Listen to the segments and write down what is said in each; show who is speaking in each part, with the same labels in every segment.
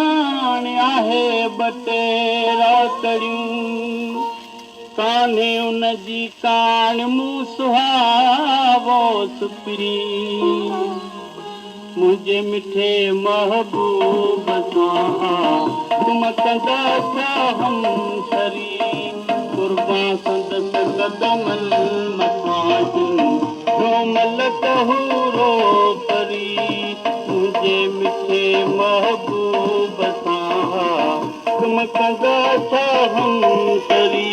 Speaker 1: प्राण आहे बटेरा तड़ियूं कान्हे उन जी कान मूं सुहावो सुपिरी मुझे मिठे महबूब सां तुम कंदा छा हम सरी कुर्बान संदस कदमन मकान रोमल कहूरो परी मुझे मिठे महबूब सां तुम कंदा छा हम सरी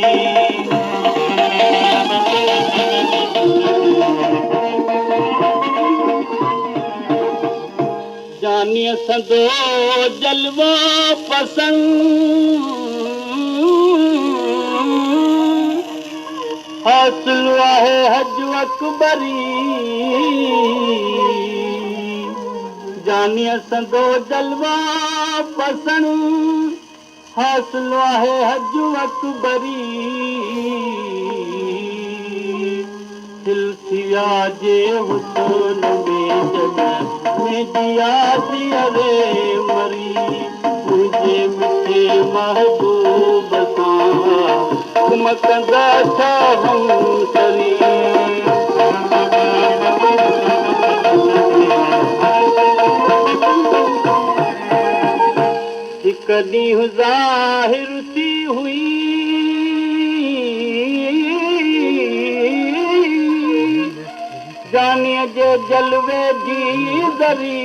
Speaker 1: जानिय सदो जलवा पसंद हासिल आहे हज अकबरी जानिय सदो जलवा पसंद हासिल आहे हज अकबरी दिल थिया जे हुस्न में जगह में जिया दिया रे मरी मुझे मिठे महबूब सां तुम कंदा छा हम सरी हिक ॾींहुं ज़ाहिर थी हुई जानीअ जे जलवे जी दरी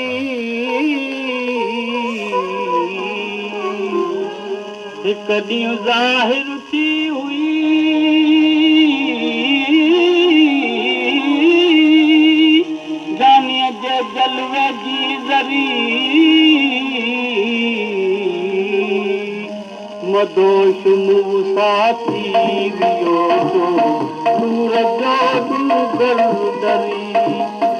Speaker 1: हिक ॾींहुं ज़ाहिर थी हुई जानीअ जे जलवे जी दरी मदोश मूं साथी वियो सूरज डूंगर दरी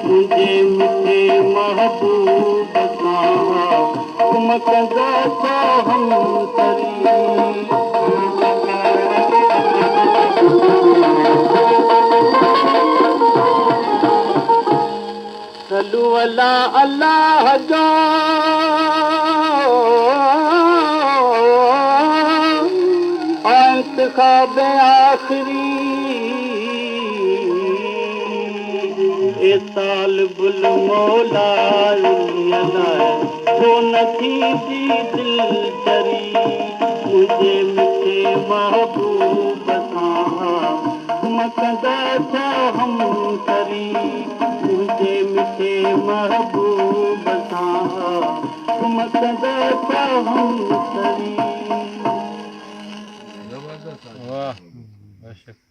Speaker 1: मुझे मिठे महबूब सां तुम कंदा छा हम सरी सलू अला अल्लाह जा इंतखाब आखिरी ए तालिबुल मौला तो नथी जी दिल चरी मुझे मिठे महबूब सां तुम कंदा छा हम सरी मुझे मिठे महबूब सां तुम कंदा छा हम सरी
Speaker 2: वाह